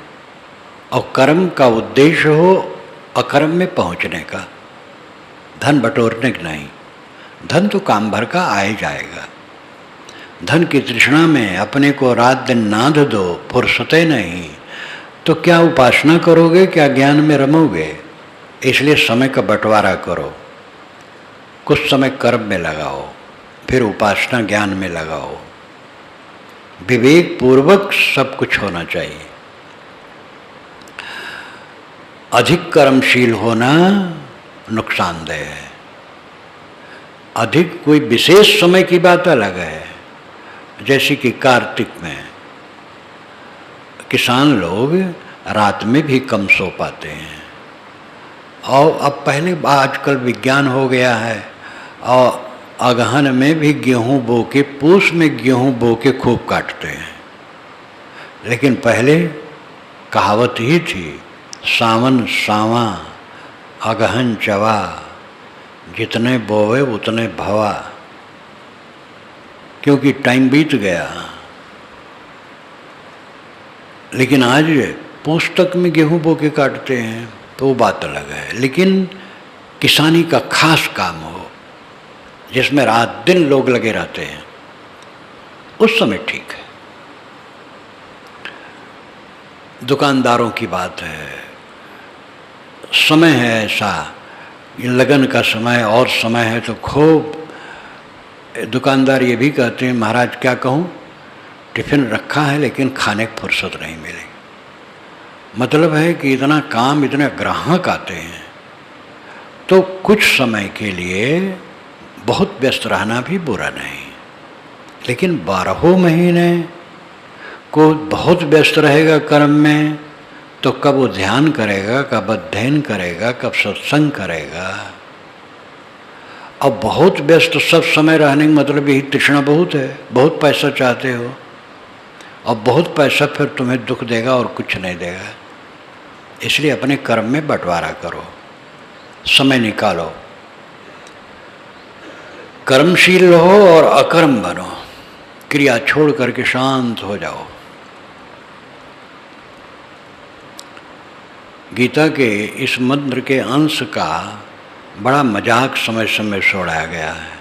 और कर्म का उद्देश्य हो अकर्म में पहुंचने का, धन बटोरने का नहीं। धन तो काम भर का आए जाएगा। धन की तृष्णा में अपने को रात दिन नाध दो, फुर्सते नहीं, तो क्या उपासना करोगे, क्या ज्ञान में रमोगे? इसलिए समय का बंटवारा करो। कुछ समय कर्म में लगाओ, फिर उपासना ज्ञान में लगाओ। विवेक पूर्वक सब कुछ होना चाहिए। अधिक कर्मशील होना नुकसानदेह है। अधिक कोई विशेष समय की बात अलग है, जैसे कि कार्तिक में किसान लोग रात में भी कम सो पाते हैं। और अब पहले आजकल विज्ञान हो गया है, और अगहन में भी गेहूं बो के, पूस में गेहूं बो के खूब काटते हैं। लेकिन पहले कहावत ही थी, सावन सावा अगहन चवा, जितने बोवे उतने भवा। क्योंकि टाइम बीत गया। लेकिन आज पुस्तक में गेहूं बो के काटते हैं तो वो बात अलग है। लेकिन किसानी का खास काम हो, जिसमें रात दिन लोग लगे रहते हैं, उस समय ठीक है। दुकानदारों की बात है, समय है ऐसा, ये लगन का समय और समय है तो खूब। दुकानदार ये भी कहते हैं, महाराज क्या कहूँ, टिफिन रखा है लेकिन खाने की फुर्सत नहीं मिली। मतलब है कि इतना काम, इतने ग्राहक आते हैं, तो कुछ समय के लिए बहुत व्यस्त रहना भी बुरा नहीं। लेकिन 12 महीने को बहुत व्यस्त रहेगा कर्म में, तो कब वो ध्यान करेगा, कब अध्ययन करेगा, कब सत्संग करेगा। अब बहुत व्यस्त सब समय रहने का मतलब यही तृष्णा बहुत है, बहुत पैसा चाहते हो, और बहुत पैसा फिर तुम्हें दुख देगा और कुछ नहीं देगा। इसलिए अपने कर्म में बंटवारा करो, समय निकालो, कर्मशील रहो और अकर्म बनो, क्रिया छोड़ करके शांत हो जाओ। गीता के इस मंत्र के अंश का बड़ा मजाक समय समय से उड़ाया गया है।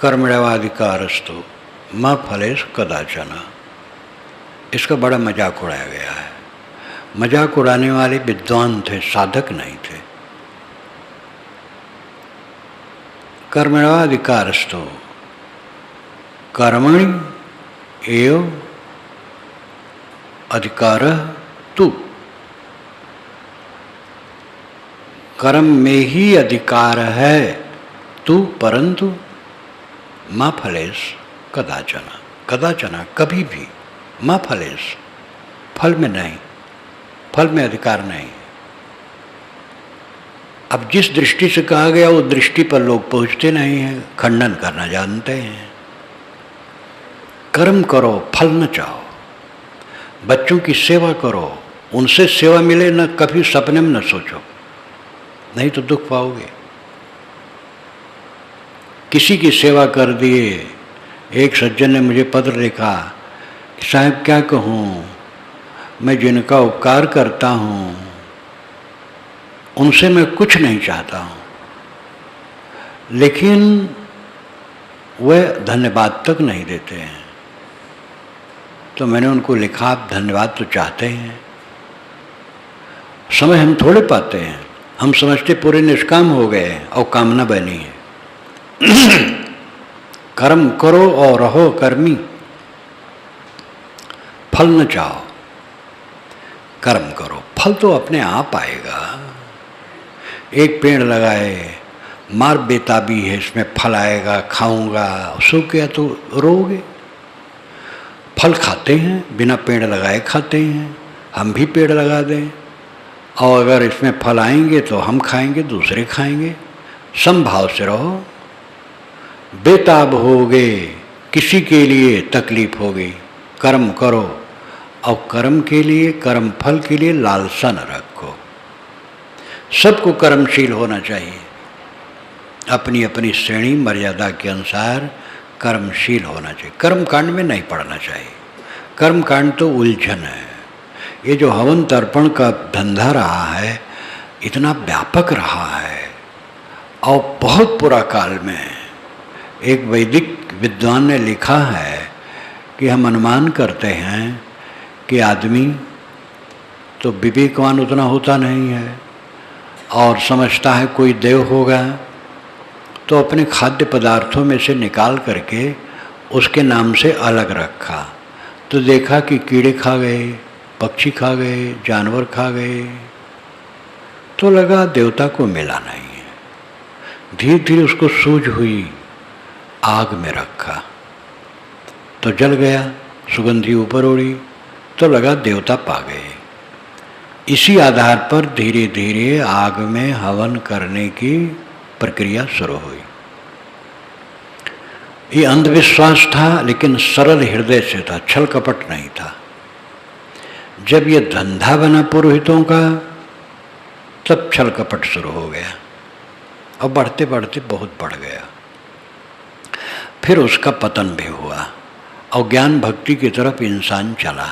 कर्मण्येवाधिकारस्तु मा फलेषु कदाचन, इसका बड़ा मजाक उड़ाया गया है। मजाक उड़ाने वाले विद्वान थे, साधक नहीं थे। कर्मण्येवाधिकारस्तु कर्मणि एव अधिकार तू, कर्म में ही अधिकार है तू, परंतु मा फलेश कदाचन, कदाचन कभी भी, मा फलेश फल में नहीं, फल में अधिकार नहीं। अब जिस दृष्टि से कहा गया वो दृष्टि पर लोग पहुंचते नहीं हैं, खंडन करना जानते हैं। कर्म करो, फल न चाहो। बच्चों की सेवा करो, उनसे सेवा मिले न, कभी सपने में न सोचो, नहीं तो दुख पाओगे। किसी की सेवा कर दिए। एक सज्जन ने मुझे पत्र लिखा कि साहब क्या कहूँ, मैं जिनका उपकार करता हूँ उनसे मैं कुछ नहीं चाहता हूँ, लेकिन वह धन्यवाद तक नहीं देते हैं। तो मैंने उनको लिखा, आप धन्यवाद तो चाहते हैं, समय हम थोड़े पाते हैं, हम समझते पूरे निष्काम हो गए और कामना बनी है। कर्म करो और रहो कर्मी, फल न चाहो। कर्म करो, फल तो अपने आप आएगा। एक पेड़ लगाए, मार बेताबी है इसमें फल आएगा, खाऊंगा, सूख गया तो रोगे। फल खाते हैं, बिना पेड़ लगाए खाते हैं। हम भी पेड़ लगा दें और अगर इसमें फल आएंगे तो हम खाएंगे, दूसरे खाएंगे। समभाव से रहो। बेताब होगे, किसी के लिए तकलीफ होगी। कर्म करो और कर्म के लिए, कर्म फल के लिए लालसा न रखो। सबको कर्मशील होना चाहिए, अपनी अपनी श्रेणी मर्यादा के अनुसार कर्मशील होना चाहिए। कर्म कांड में नहीं पड़ना चाहिए। कर्म कांड तो उलझन है। ये जो हवन तर्पण का धंधा रहा है, इतना व्यापक रहा है और बहुत पुरा काल में एक वैदिक विद्वान ने लिखा है कि हम अनुमान करते हैं कि आदमी तो विवेकवान उतना होता नहीं है और समझता है कोई देव होगा, तो अपने खाद्य पदार्थों में से निकाल करके उसके नाम से अलग रखा। तो देखा कि कीड़े खा गए, पक्षी खा गए, जानवर खा गए, तो लगा देवता को मिला नहीं है। धीरे धीरे उसको सूझ हुई, आग में रखा तो जल गया, सुगंधी ऊपर उड़ी तो लगा देवता पा गए। इसी आधार पर धीरे धीरे आग में हवन करने की प्रक्रिया शुरू हुई। ये अंधविश्वास था, लेकिन सरल हृदय से था, छल कपट नहीं था। जब ये धंधा बना पुरोहितों का, तब छल कपट शुरू हो गया और बढ़ते बढ़ते बहुत बढ़ गया। फिर उसका पतन भी हुआ और ज्ञान भक्ति की तरफ इंसान चला।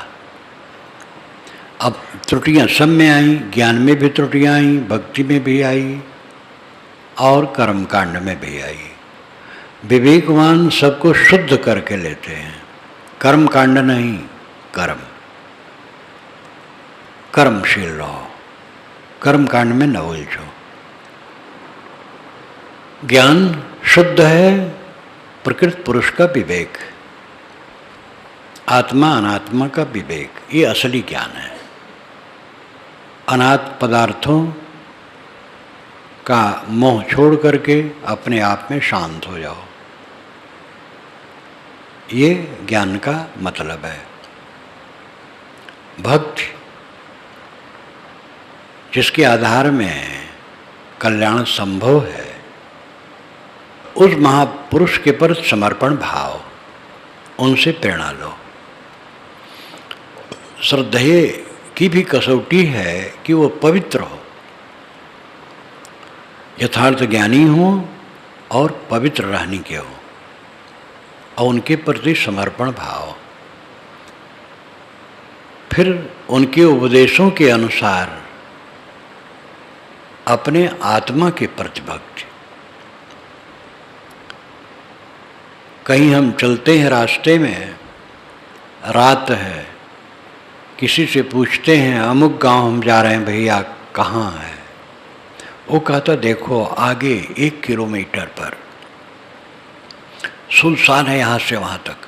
अब त्रुटियां सब में आई, ज्ञान में भी त्रुटियां आई, भक्ति में भी आई और कर्मकांड में भी आई। विवेकवान सबको शुद्ध करके लेते हैं, कर्मकांड नहीं, कर्म। कर्मशील रहो, कर्मकांड में न उलझो। ज्ञान शुद्ध है, प्रकृत पुरुष का विवेक, आत्मा अनात्मा का विवेक, ये असली ज्ञान है। अनाथ पदार्थों का मोह छोड़ करके अपने आप में शांत हो जाओ, ये ज्ञान का मतलब है। भक्ति जिसके आधार में कल्याण संभव है, उस महापुरुष के पर समर्पण भाव, उनसे प्रेरणा लो। श्रद्धेय की भी कसौटी है कि वो पवित्र हो, यथार्थ ज्ञानी हो और पवित्र रहने के हो और उनके प्रति समर्पण भाव। फिर उनके उपदेशों के अनुसार अपने आत्मा के प्रति भक्ति। कहीं हम चलते हैं रास्ते में, रात है, किसी से पूछते हैं अमुक गांव हम जा रहे हैं भैया, कहाँ है? वो कहता देखो आगे 1 किलोमीटर पर सुनसान है, यहाँ से वहाँ तक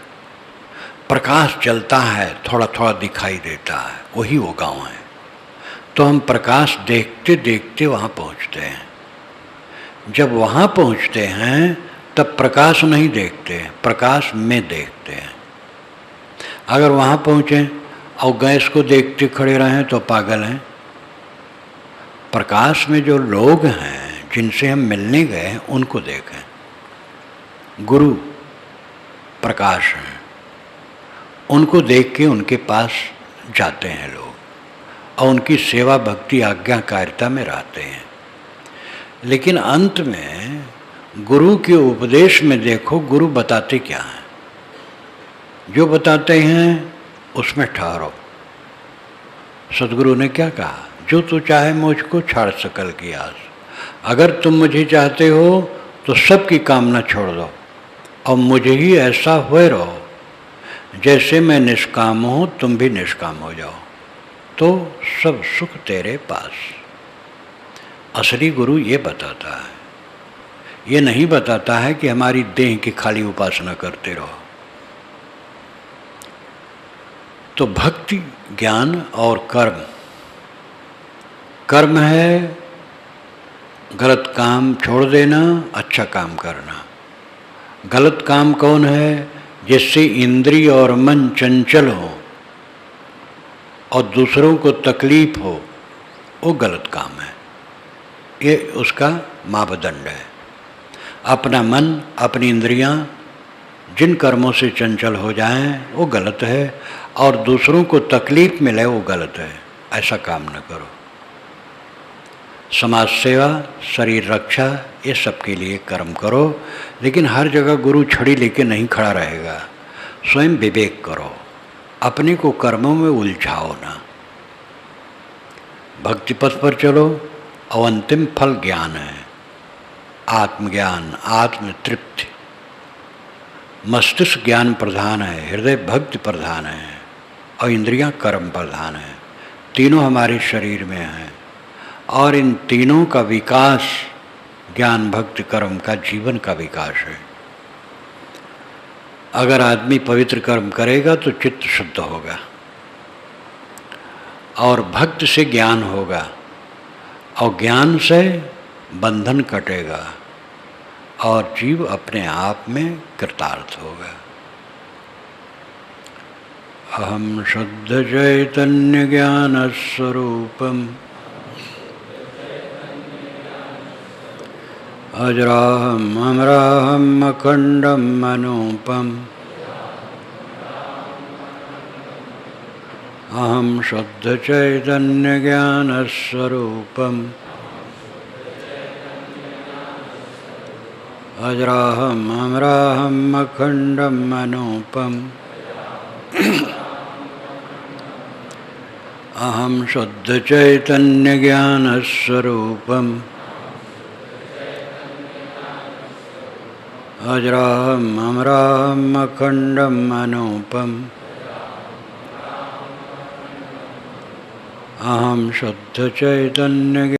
प्रकाश जलता है, थोड़ा थोड़ा दिखाई देता है, वही वो गांव है। तो हम प्रकाश देखते देखते वहाँ पहुँचते हैं। जब वहाँ पहुँचते हैं तब प्रकाश नहीं देखते, प्रकाश में देखते हैं। अगर वहाँ पहुँचे और गैस को देखते खड़े रहें तो पागल हैं। प्रकाश में जो लोग हैं जिनसे हम मिलने गए हैं उनको देखें। गुरु प्रकाश हैं, उनको देख के उनके पास जाते हैं लोग और उनकी सेवा भक्ति आज्ञाकारिता में रहते हैं। लेकिन अंत में गुरु के उपदेश में देखो, गुरु बताते क्या हैं? जो बताते हैं उसमें ठहरो। सदगुरु ने क्या कहा? जो तू चाहे मुझको छाड़ सकल की आस। अगर तुम मुझे चाहते हो तो सबकी कामना छोड़ दो और मुझे ही ऐसा हुए रहो जैसे मैं निष्काम हूँ, तुम भी निष्काम हो जाओ। तो सब सुख तेरे पास। असली गुरु ये बताता है, ये नहीं बताता है कि हमारी देह की खाली उपासना करते रहो। तो भक्ति, ज्ञान और कर्म। कर्म है गलत काम छोड़ देना, अच्छा काम करना। गलत काम कौन है? जिससे इंद्रिय और मन चंचल हो और दूसरों को तकलीफ हो, वो गलत काम है। ये उसका मापदंड है। अपना मन, अपनी इंद्रियां जिन कर्मों से चंचल हो जाएं वो गलत है, और दूसरों को तकलीफ मिले वो गलत है। ऐसा काम न करो। समाज सेवा, शरीर रक्षा, ये सब के लिए कर्म करो, लेकिन हर जगह गुरु छड़ी लेके नहीं खड़ा रहेगा। स्वयं विवेक करो, अपने को कर्मों में उलझाओ ना। भक्ति पथ पर चलो और अंतिम फल ज्ञान है, आत्मज्ञान, आत्म तृप्ति। मस्तिष्क ज्ञान प्रधान है, हृदय भक्ति प्रधान है और इंद्रियां कर्म प्रधान है। तीनों हमारे शरीर में हैं और इन तीनों का विकास ज्ञान, भक्ति, कर्म का जीवन का विकास है। अगर आदमी पवित्र कर्म करेगा तो चित्त शुद्ध होगा और भक्ति से ज्ञान होगा और ज्ञान से बंधन कटेगा और जीव अपने आप में कृतार्थ होगा। अहम शुद्ध चैतन्य ज्ञान स्वरूपम अजराहम अमराहम अखंडम अनूपम अहम शुद्ध चैतन्य ज्ञान स्वरूपम अजराहम अमराहम अखंडम अनूपम अहम शुद्ध चैतन्य ज्ञान स्वरूपम अजराहम अमराहम अखंडम अनूपम अहम शुद्ध चैतन्य